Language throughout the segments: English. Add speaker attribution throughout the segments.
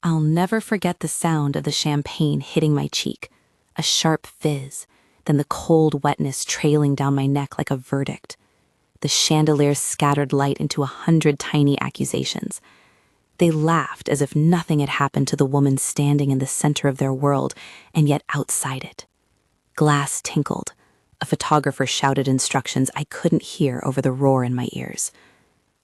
Speaker 1: I'll never forget the sound of the champagne hitting my cheek, a sharp fizz, then the cold wetness trailing down my neck like a verdict. The chandelier scattered light into 100 tiny accusations. They laughed as if nothing had happened to the woman standing in the center of their world and yet outside it. Glass tinkled. A photographer shouted instructions I couldn't hear over the roar in my ears.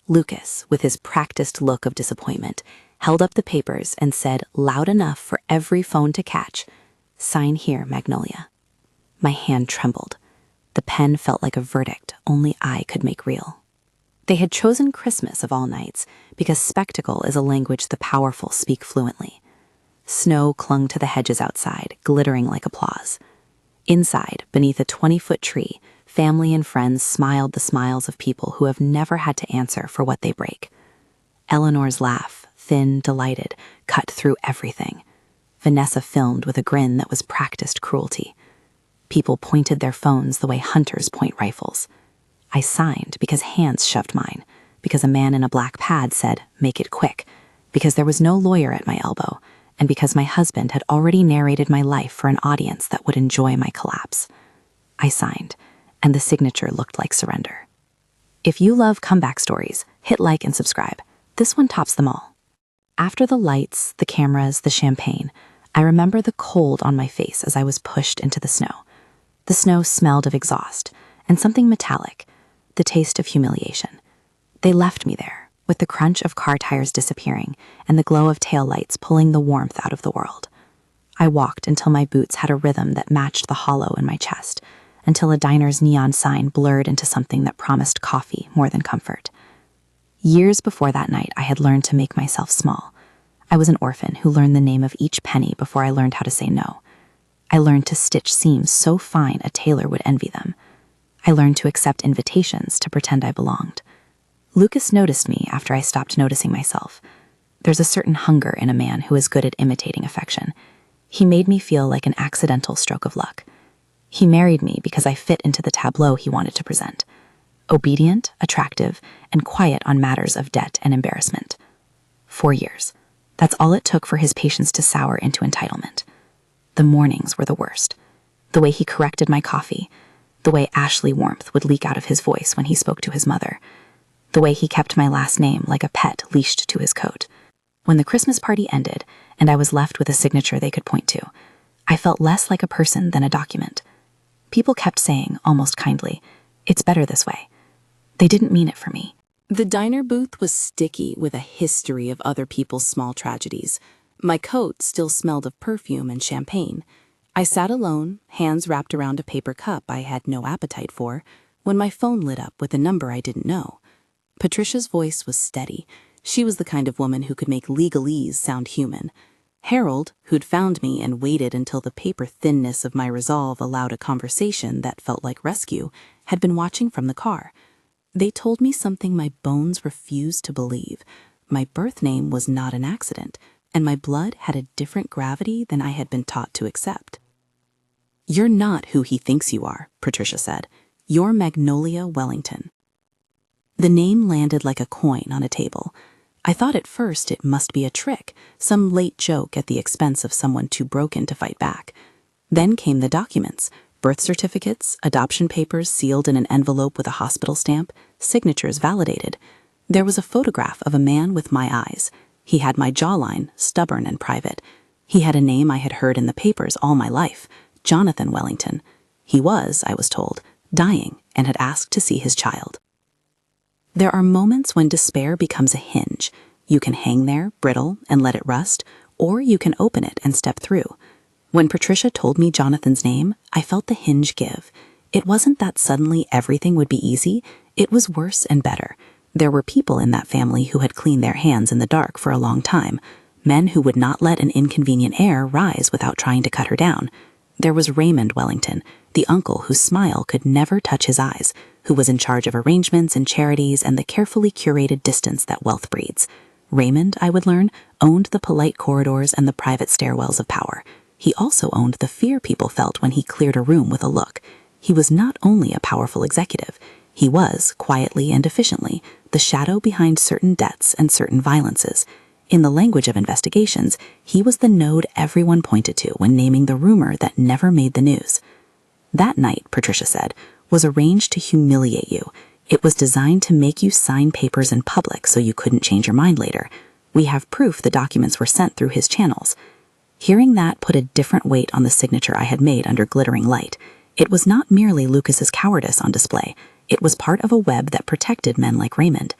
Speaker 1: Lucas, with his practiced look of disappointment, held up the papers and said, loud enough for every phone to catch, "Sign here, Magnolia." My hand trembled. The pen felt like a verdict only I could make real. They had chosen Christmas of all nights because spectacle is a language the powerful speak fluently. Snow clung to the hedges outside, glittering like applause. Inside, beneath a 20-foot tree, family and friends smiled the smiles of people who have never had to answer for what they break. Eleanor's laugh, thin, delighted, cut through everything. Vanessa filmed with a grin that was practiced cruelty. People pointed their phones the way hunters point rifles. I signed because hands shoved mine, because a man in a black pad said, "Make it quick," because there was no lawyer at my elbow, and because my husband had already narrated my life for an audience that would enjoy my collapse. I signed, and the signature looked like surrender. If you love comeback stories, hit like and subscribe. This one tops them all. After the lights, the cameras, the champagne, I remember the cold on my face as I was pushed into the snow. The snow smelled of exhaust, and something metallic, the taste of humiliation. They left me there, with the crunch of car tires disappearing and the glow of taillights pulling the warmth out of the world. I walked until my boots had a rhythm that matched the hollow in my chest, until a diner's neon sign blurred into something that promised coffee more than comfort. Years before that night, I had learned to make myself small. I was an orphan who learned the name of each penny before I learned how to say no. I learned to stitch seams so fine a tailor would envy them. I learned to accept invitations to pretend I belonged. Lucas noticed me after I stopped noticing myself. There's a certain hunger in a man who is good at imitating affection. He made me feel like an accidental stroke of luck. He married me because I fit into the tableau he wanted to present. Obedient, attractive, and quiet on matters of debt and embarrassment. 4 years. That's all it took for his patience to sour into entitlement. The mornings were the worst. The way he corrected my coffee, the way Ashley warmth would leak out of his voice when he spoke to his mother, the way he kept my last name like a pet leashed to his coat. When the Christmas party ended and I was left with a signature they could point to, I felt less like a person than a document. People kept saying, almost kindly, "It's better this way." They didn't mean it for me.
Speaker 2: The diner booth was sticky with a history of other people's small tragedies. My coat still smelled of perfume and champagne. I sat alone, hands wrapped around a paper cup I had no appetite for, when my phone lit up with a number I didn't know. Patricia's voice was steady. She was the kind of woman who could make legalese sound human. Harold, who'd found me and waited until the paper thinness of my resolve allowed a conversation that felt like rescue, had been watching from the car. They told me something my bones refused to believe. My birth name was not an accident, and my blood had a different gravity than I had been taught to accept. "You're not who he thinks you are," Patricia said. "You're Magnolia Wellington." The name landed like a coin on a table. I thought at first it must be a trick, some late joke at the expense of someone too broken to fight back. Then came the documents. Birth certificates, adoption papers sealed in an envelope with a hospital stamp, signatures validated. There was a photograph of a man with my eyes. He had my jawline, stubborn and private. He had a name I had heard in the papers all my life, Jonathan Wellington. He was, I was told, dying and had asked to see his child. There are moments when despair becomes a hinge. You can hang there, brittle, and let it rust, or you can open it and step through. When Patricia told me Jonathan's name, I felt the hinge give. It wasn't that suddenly everything would be easy. It was worse and better. There were people in that family who had cleaned their hands in the dark for a long time, men who would not let an inconvenient heir rise without trying to cut her down. There was Raymond Wellington, the uncle whose smile could never touch his eyes, who was in charge of arrangements and charities and the carefully curated distance that wealth breeds. Raymond, I would learn, owned the polite corridors and the private stairwells of power. He also owned the fear people felt when he cleared a room with a look. He was not only a powerful executive, he was, quietly and efficiently, the shadow behind certain debts and certain violences. In the language of investigations, he was the node everyone pointed to when naming the rumor that never made the news. That night, Patricia said, was arranged to humiliate you. It was designed to make you sign papers in public so you couldn't change your mind later. We have proof the documents were sent through his channels. Hearing that put a different weight on the signature I had made under glittering light. It was not merely Lucas's cowardice on display. It was part of a web that protected men like Raymond.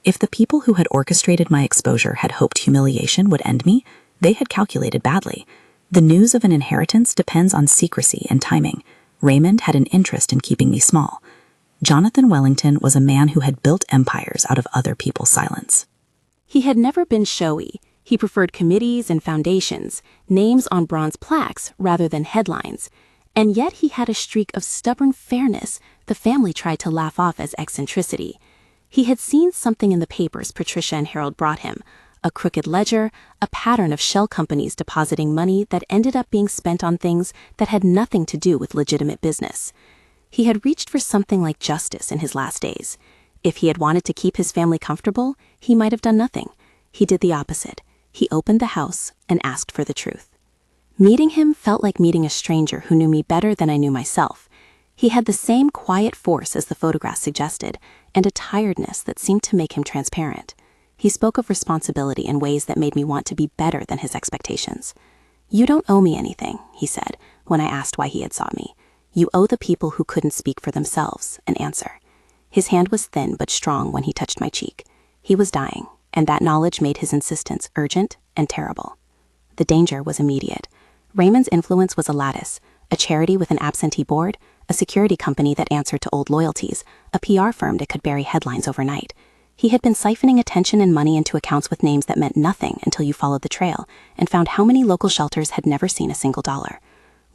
Speaker 2: If the people who had orchestrated my exposure had hoped humiliation would end me, they had calculated badly. The news of an inheritance depends on secrecy and timing. Raymond had an interest in keeping me small. Jonathan Wellington was a man who had built empires out of other people's silence.
Speaker 1: He had never been showy. He preferred committees and foundations, names on bronze plaques rather than headlines. And yet he had a streak of stubborn fairness the family tried to laugh off as eccentricity. He had seen something in the papers Patricia and Harold brought him, a crooked ledger, a pattern of shell companies depositing money that ended up being spent on things that had nothing to do with legitimate business. He had reached for something like justice in his last days. If he had wanted to keep his family comfortable, he might have done nothing. He did the opposite. He opened the house and asked for the truth. Meeting him felt like meeting a stranger who knew me better than I knew myself. He had the same quiet force as the photographs suggested, and a tiredness that seemed to make him transparent. He spoke of responsibility in ways that made me want to be better than his expectations. "You don't owe me anything," he said, when I asked why he had sought me. "You owe the people who couldn't speak for themselves an answer." His hand was thin but strong when he touched my cheek. He was dying, and that knowledge made his insistence urgent and terrible. The danger was immediate. Raymond's influence was a lattice, a charity with an absentee board, a security company that answered to old loyalties, a PR firm that could bury headlines overnight. He had been siphoning attention and money into accounts with names that meant nothing until you followed the trail and found how many local shelters had never seen a single dollar.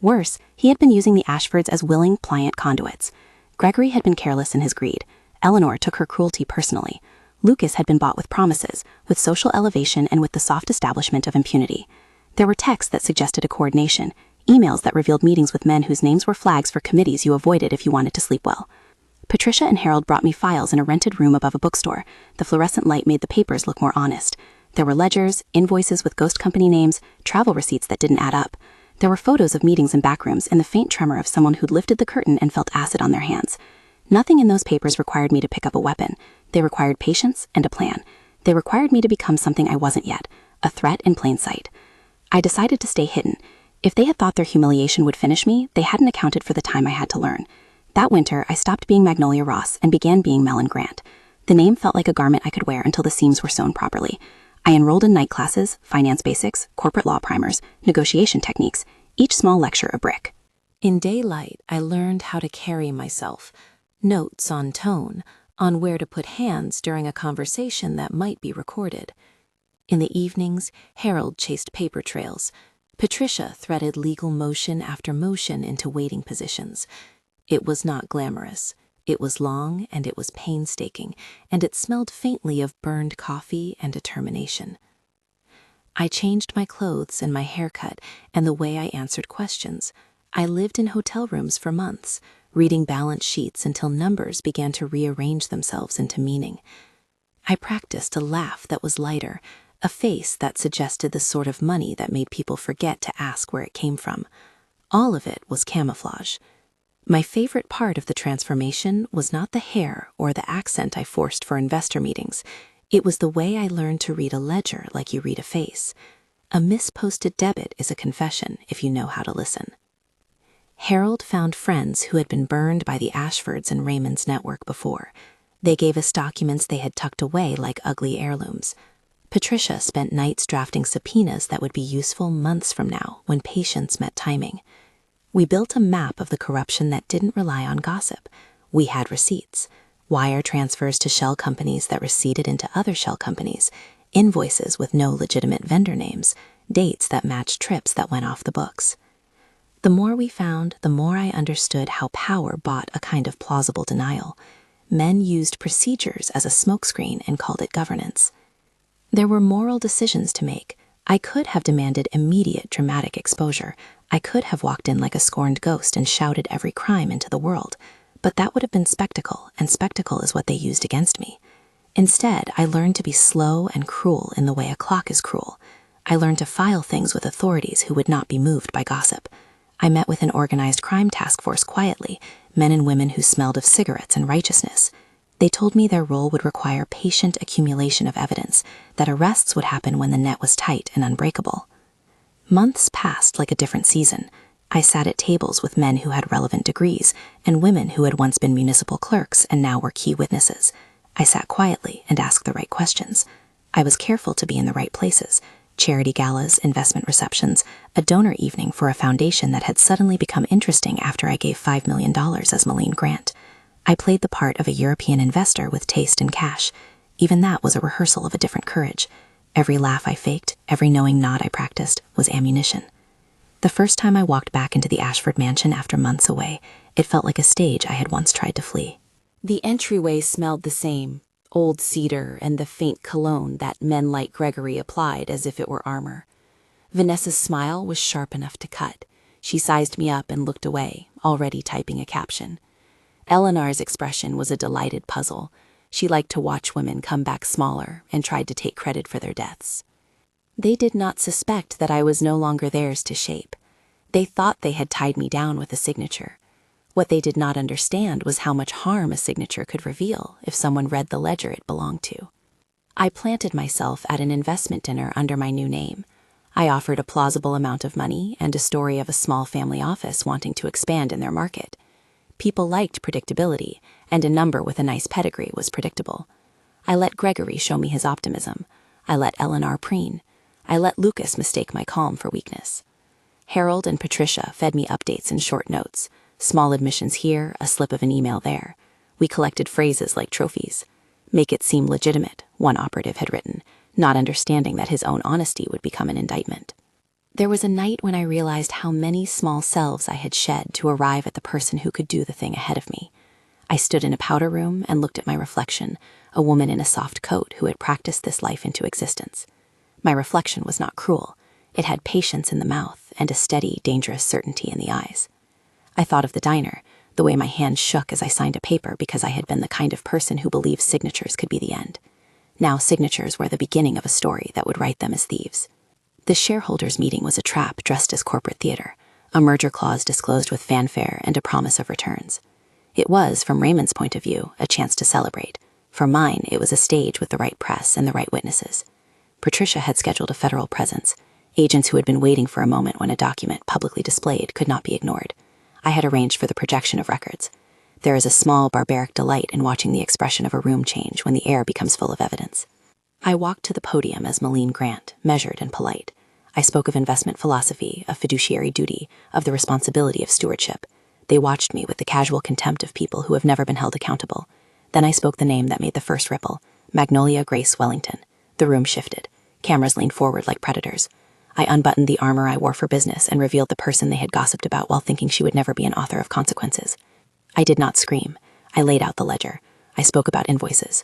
Speaker 1: Worse, he had been using the Ashfords as willing, pliant conduits. Gregory had been careless in his greed. Eleanor took her cruelty personally. Lucas had been bought with promises, with social elevation, and with the soft establishment of impunity. There were texts that suggested a coordination, emails that revealed meetings with men whose names were flags for committees you avoided if you wanted to sleep well. Patricia and Harold brought me files in a rented room above a bookstore. The fluorescent light made the papers look more honest. There were ledgers, invoices with ghost company names, travel receipts that didn't add up. There were photos of meetings in back rooms and the faint tremor of someone who'd lifted the curtain and felt acid on their hands. Nothing in those papers required me to pick up a weapon. They required patience and a plan. They required me to become something I wasn't yet, a threat in plain sight. I decided to stay hidden. If they had thought their humiliation would finish me, they hadn't accounted for the time I had to learn. That winter, I stopped being Magnolia Ross and began being Mellon Grant. The name felt like a garment I could wear until the seams were sewn properly. I enrolled in night classes, finance basics, corporate law primers, negotiation techniques, each small lecture a brick. In daylight, I learned how to carry myself. Notes on tone, on where to put hands during a conversation that might be recorded. In the evenings, Harold chased paper trails. Patricia threaded legal motion after motion into waiting positions. It was not glamorous. It was long and it was painstaking, and it smelled faintly of burned coffee and determination. I changed my clothes and my haircut and the way I answered questions. I lived in hotel rooms for months, reading balance sheets until numbers began to rearrange themselves into meaning. I practiced a laugh that was lighter, a face that suggested the sort of money that made people forget to ask where it came from. All of it was camouflage. My favorite part of the transformation was not the hair or the accent I forced for investor meetings. It was the way I learned to read a ledger like you read a face. A misposted debit is a confession if you know how to listen. Harold found friends who had been burned by the Ashfords and Raymond's network before. They gave us documents they had tucked away like ugly heirlooms. Patricia spent nights drafting subpoenas that would be useful months from now when patience met timing. We built a map of the corruption that didn't rely on gossip. We had receipts, wire transfers to shell companies that receded into other shell companies, invoices with no legitimate vendor names, dates that matched trips that went off the books. The more we found, the more I understood how power bought a kind of plausible denial. Men used procedures as a smokescreen and called it governance. There were moral decisions to make. I could have demanded immediate dramatic exposure. I could have walked in like a scorned ghost and shouted every crime into the world. But that would have been spectacle, and spectacle is what they used against me. Instead, I learned to be slow and cruel in the way a clock is cruel. I learned to file things with authorities who would not be moved by gossip. I met with an organized crime task force quietly, men and women who smelled of cigarettes and righteousness. They told me their role would require patient accumulation of evidence, that arrests would happen when the net was tight and unbreakable. Months passed like a different season. I sat at tables with men who had relevant degrees and women who had once been municipal clerks and now were key witnesses. I sat quietly and asked the right questions. I was careful to be in the right places: charity galas, investment receptions, a donor evening for a foundation that had suddenly become interesting after I gave $5 million as Malene Grant. I played the part of a European investor with taste and cash. Even that was a rehearsal of a different courage. Every laugh I faked, every knowing nod I practiced, was ammunition. The first time I walked back into the Ashford mansion after months away, it felt like a stage I had once tried to flee.
Speaker 2: The entryway smelled the same, old cedar and the faint cologne that men like Gregory applied as if it were armor. Vanessa's smile was sharp enough to cut. She sized me up and looked away, already typing a caption. Eleanor's expression was a delighted puzzle. She liked to watch women come back smaller and tried to take credit for their deaths. They did not suspect that I was no longer theirs to shape. They thought they had tied me down with a signature. What they did not understand was how much harm a signature could reveal if someone read the ledger it belonged to. I planted myself at an investment dinner under my new name. I offered a plausible amount of money and a story of a small family office wanting to expand in their market. People liked predictability, and a number with a nice pedigree was predictable. I let Gregory show me his optimism. I let Eleanor preen. I let Lucas mistake my calm for weakness. Harold and Patricia fed me updates in short notes. Small admissions here, a slip of an email there. We collected phrases like trophies. Make it seem legitimate, one operative had written, not understanding that his own honesty would become an indictment. There was a night when I realized how many small selves I had shed to arrive at the person who could do the thing ahead of me. I stood in a powder room and looked at my reflection, a woman in a soft coat who had practiced this life into existence. My reflection was not cruel. It had patience in the mouth and a steady, dangerous certainty in the eyes. I thought of the diner, the way my hand shook as I signed a paper because I had been the kind of person who believed signatures could be the end. Now signatures were the beginning of a story that would write them as thieves. The shareholders' meeting was a trap dressed as corporate theater, a merger clause disclosed with fanfare and a promise of returns. It was, from Raymond's point of view, a chance to celebrate. For mine, it was a stage with the right press and the right witnesses. Patricia had scheduled a federal presence. Agents who had been waiting for a moment when a document publicly displayed could not be ignored. I had arranged for the projection of records. There is a small, barbaric delight in watching the expression of a room change when the air becomes full of evidence. I walked to the podium as Malene Grant, measured and polite. I spoke of investment philosophy, of fiduciary duty, of the responsibility of stewardship. They watched me with the casual contempt of people who have never been held accountable. Then I spoke the name that made the first ripple, Magnolia Grace Wellington. The room shifted. Cameras leaned forward like predators. I unbuttoned the armor I wore for business and revealed the person they had gossiped about while thinking she would never be an author of consequences. I did not scream. I laid out the ledger. I spoke about invoices.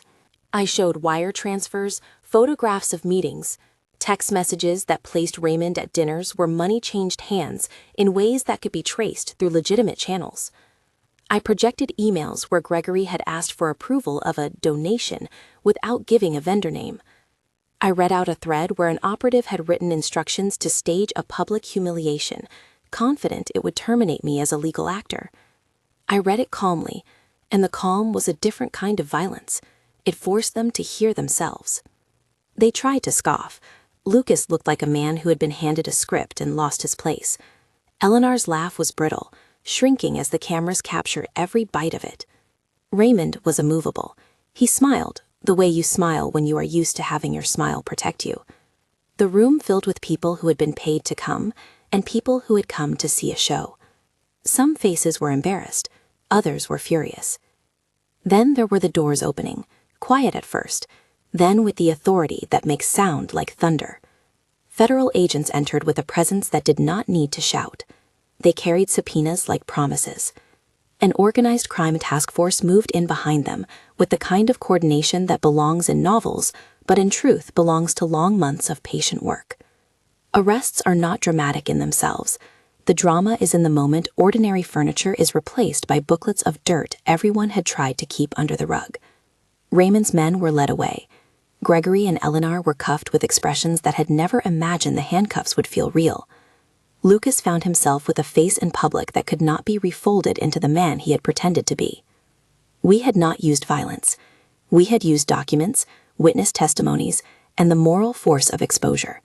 Speaker 2: I showed wire transfers, photographs of meetings, text messages that placed Raymond at dinners where money changed hands in ways that could be traced through legitimate channels. I projected emails where Gregory had asked for approval of a donation without giving a vendor name. I read out a thread where an operative had written instructions to stage a public humiliation, confident it would terminate me as a legal actor. I read it calmly, and the calm was a different kind of violence. It forced them to hear themselves. They tried to scoff. Lucas looked like a man who had been handed a script and lost his place. Eleanor's laugh was brittle, shrinking as the cameras captured every bite of it. Raymond was immovable. He smiled, the way you smile when you are used to having your smile protect you. The room filled with people who had been paid to come, and people who had come to see a show. Some faces were embarrassed, others were furious. Then there were the doors opening, quiet at first, then with the authority that makes sound like thunder. Federal agents entered with a presence that did not need to shout. They carried subpoenas like promises. An organized crime task force moved in behind them with the kind of coordination that belongs in novels, but in truth belongs to long months of patient work. Arrests are not dramatic in themselves. The drama is in the moment ordinary furniture is replaced by booklets of dirt everyone had tried to keep under the rug.
Speaker 1: Raymond's men were led away. Gregory and Eleanor were cuffed with expressions that had never imagined the handcuffs would feel real. Lucas found himself with a face in public that could not be refolded into the man he had pretended to be. We had not used violence. We had used documents, witness testimonies, and the moral force of exposure.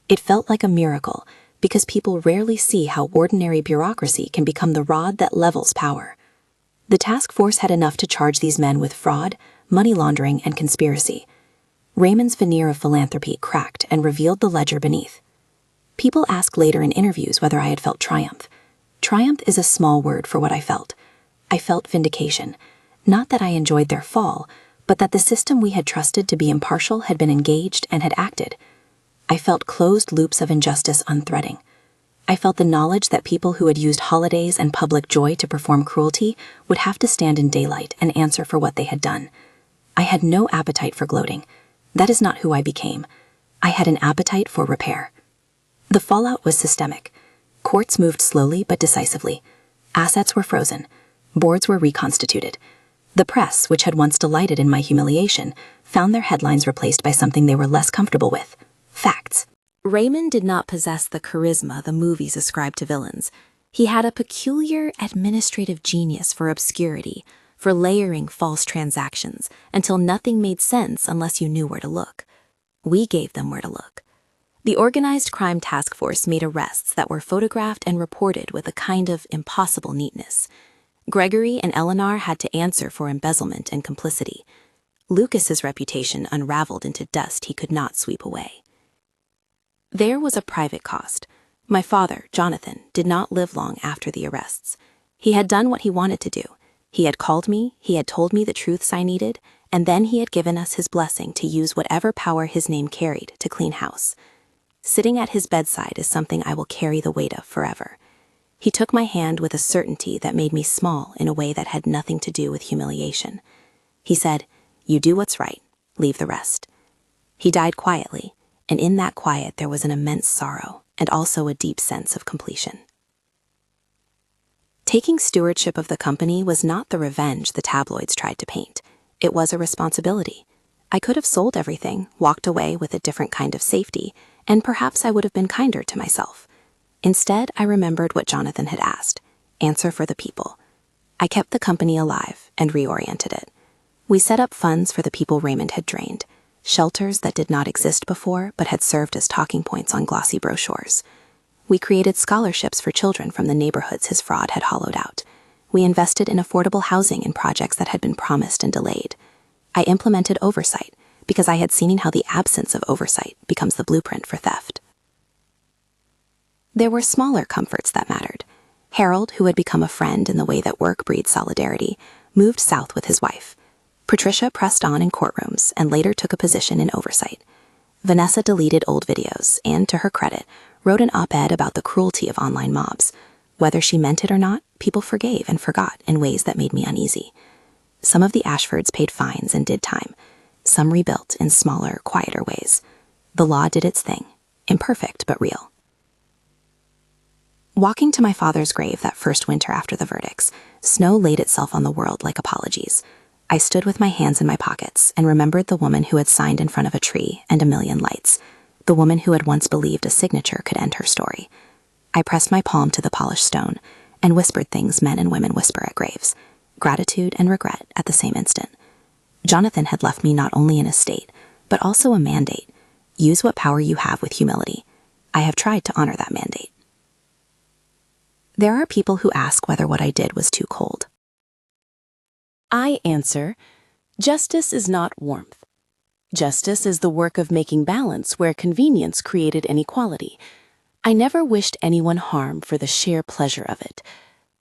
Speaker 1: It felt like a miracle, because people rarely see how ordinary bureaucracy can become the rod that levels power. The task force had enough to charge these men with fraud, money laundering, and conspiracy. Raymond's veneer of philanthropy cracked and revealed the ledger beneath. People asked later in interviews whether I had felt triumph. Triumph is a small word for what I felt. I felt vindication. Not that I enjoyed their fall, but that the system we had trusted to be impartial had been engaged and had acted. I felt closed loops of injustice unthreading. I felt the knowledge that people who had used holidays and public joy to perform cruelty would have to stand in daylight and answer for what they had done. I had no appetite for gloating. That is not who I became. I had an appetite for repair. The fallout was systemic. Courts moved slowly but decisively. Assets were frozen. Boards were reconstituted. The press, which had once delighted in my humiliation, found their headlines replaced by something they were less comfortable with: facts. Raymond did not possess the charisma the movies ascribe to villains. He had a peculiar administrative genius for obscurity, for layering false transactions until nothing made sense unless you knew where to look. We gave them where to look. The organized crime task force made arrests that were photographed and reported with a kind of impossible neatness. Gregory and Eleanor had to answer for embezzlement and complicity. Lucas's reputation unraveled into dust he could not sweep away. There was a private cost. My father, Jonathan, did not live long after the arrests. He had done what he wanted to do. He had called me, he had told me the truths I needed, and then he had given us his blessing to use whatever power his name carried to clean house. Sitting at his bedside is something I will carry the weight of forever. He took my hand with a certainty that made me small in a way that had nothing to do with humiliation. He said, "You do what's right, leave the rest." He died quietly, and in that quiet there was an immense sorrow and also a deep sense of completion. Taking stewardship of the company was not the revenge the tabloids tried to paint. It was a responsibility. I could have sold everything, walked away with a different kind of safety, and perhaps I would have been kinder to myself. Instead, I remembered what Jonathan had asked: answer for the people. I kept the company alive and reoriented it. We set up funds for the people Raymond had drained, shelters that did not exist before but had served as talking points on glossy brochures. We created scholarships for children from the neighborhoods his fraud had hollowed out. We invested in affordable housing in projects that had been promised and delayed. I implemented oversight because I had seen how the absence of oversight becomes the blueprint for theft. There were smaller comforts that mattered. Harold, who had become a friend in the way that work breeds solidarity, moved south with his wife. Patricia pressed on in courtrooms and later took a position in oversight. Vanessa deleted old videos and, to her credit, wrote an op-ed about the cruelty of online mobs. Whether she meant it or not, people forgave and forgot in ways that made me uneasy. Some of the Ashfords paid fines and did time. Some rebuilt in smaller, quieter ways. The law did its thing, imperfect but real. Walking to my father's grave that first winter after the verdicts, snow laid itself on the world like apologies. I stood with my hands in my pockets and remembered the woman who had signed in front of a tree and a million lights, the woman who had once believed a signature could end her story. I pressed my palm to the polished stone and whispered things men and women whisper at graves, gratitude and regret at the same instant. Jonathan had left me not only an estate, but also a mandate. Use what power you have with humility. I have tried to honor that mandate. There are people who ask whether what I did was too cold. I answer, justice is not warmth. Justice is the work of making balance where convenience created inequality. I never wished anyone harm for the sheer pleasure of it.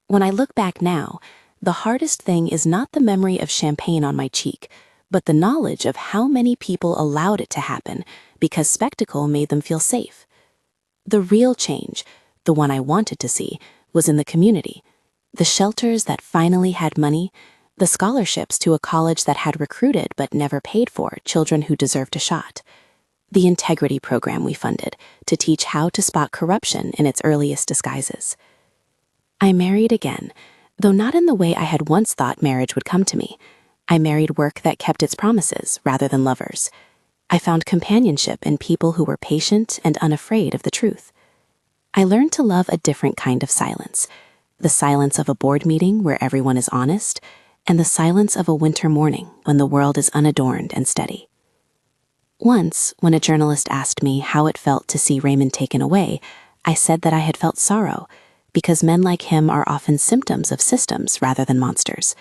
Speaker 1: When I look back now, the hardest thing is not the memory of champagne on my cheek, but the knowledge of how many people allowed it to happen because spectacle made them feel safe. The real change, the one I wanted to see, was in the community. The shelters that finally had money, the scholarships to a college that had recruited but never paid for children who deserved a shot. The integrity program we funded to teach how to spot corruption in its earliest disguises. I married again, though not in the way I had once thought marriage would come to me. I married work that kept its promises rather than lovers. I found companionship in people who were patient and unafraid of the truth. I learned to love a different kind of silence, the silence of a board meeting where everyone is honest, and the silence of a winter morning when the world is unadorned and steady. Once, when a journalist asked me how it felt to see Raymond taken away, I said that I had felt sorrow, because men like him are often symptoms of systems rather than monsters.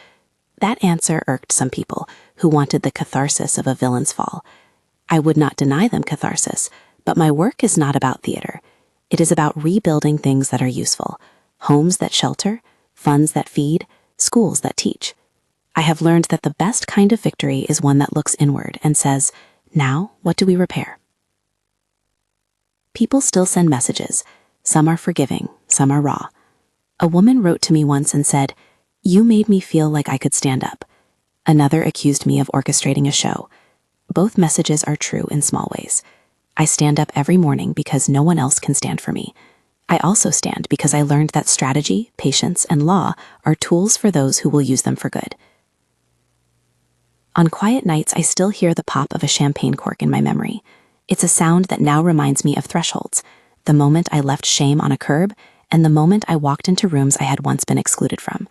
Speaker 1: That answer irked some people who wanted the catharsis of a villain's fall. I would not deny them catharsis, but my work is not about theater. It is about rebuilding things that are useful, homes that shelter, funds that feed, schools that teach. I have learned that the best kind of victory is one that looks inward and says, now, what do we repair? People still send messages. Some are forgiving, some are raw. A woman wrote to me once and said, "You made me feel like I could stand up." Another accused me of orchestrating a show. Both messages are true in small ways. I stand up every morning because no one else can stand for me. I also stand because I learned that strategy, patience, and law are tools for those who will use them for good. On quiet nights, I still hear the pop of a champagne cork in my memory. It's a sound that now reminds me of thresholds, the moment I left shame on a curb, and the moment I walked into rooms I had once been excluded from.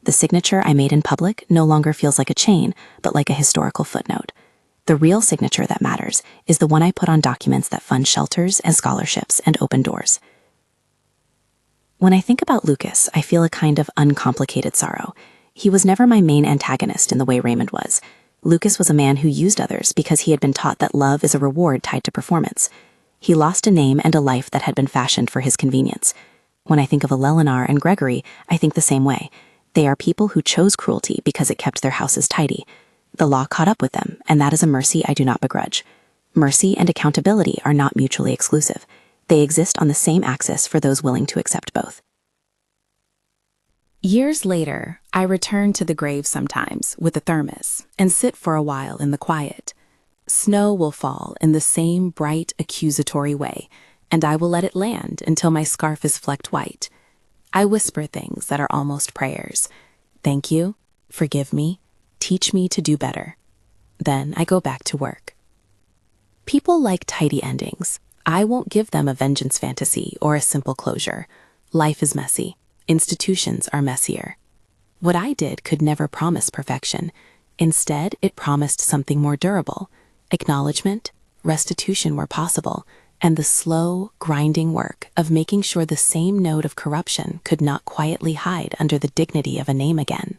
Speaker 1: The signature I made in public no longer feels like a chain, but like a historical footnote. The real signature that matters is the one I put on documents that fund shelters and scholarships and open doors. When I think about Lucas, I feel a kind of uncomplicated sorrow. He was never my main antagonist in the way Raymond was. Lucas was a man who used others because he had been taught that love is a reward tied to performance. He lost a name and a life that had been fashioned for his convenience. When I think of Eleanor and Gregory, I think the same way. They are people who chose cruelty because it kept their houses tidy. The law caught up with them, and that is a mercy I do not begrudge. Mercy and accountability are not mutually exclusive. They exist on the same axis for those willing to accept both.
Speaker 2: Years later, I return to the grave sometimes with a thermos and sit for a while in the quiet. Snow will fall in the same bright, accusatory way, and I will let it land until my scarf is flecked white. I whisper things that are almost prayers. Thank you, forgive me, teach me to do better. Then I go back to work. People like tidy endings. I won't give them a vengeance fantasy or a simple closure. Life is messy. Institutions are messier. What I did could never promise perfection. Instead, it promised something more durable, acknowledgement, restitution where possible, and the slow, grinding work of making sure the same note of corruption could not quietly hide under the dignity of a name again.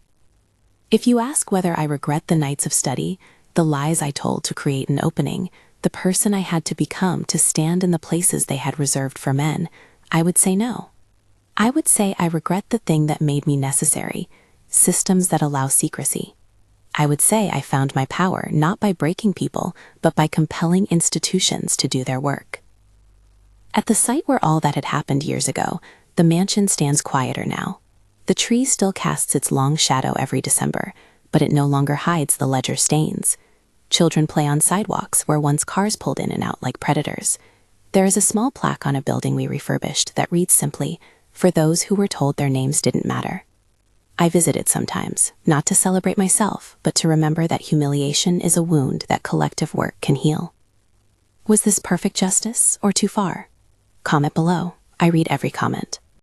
Speaker 2: If you ask whether I regret the nights of study, the lies I told to create an opening, the person I had to become to stand in the places they had reserved for men, I would say no. I would say I regret the thing that made me necessary, systems that allow secrecy. I would say I found my power not by breaking people, but by compelling institutions to do their work. At the site where all that had happened years ago, the mansion stands quieter now. The tree still casts its long shadow every December, but it no longer hides the ledger stains. Children play on sidewalks where once cars pulled in and out like predators. There is a small plaque on a building we refurbished that reads simply, "For those who were told their names didn't matter." I visit it sometimes, not to celebrate myself, but to remember that humiliation is a wound that collective work can heal. Was this perfect justice or too far? Comment below. I read every comment.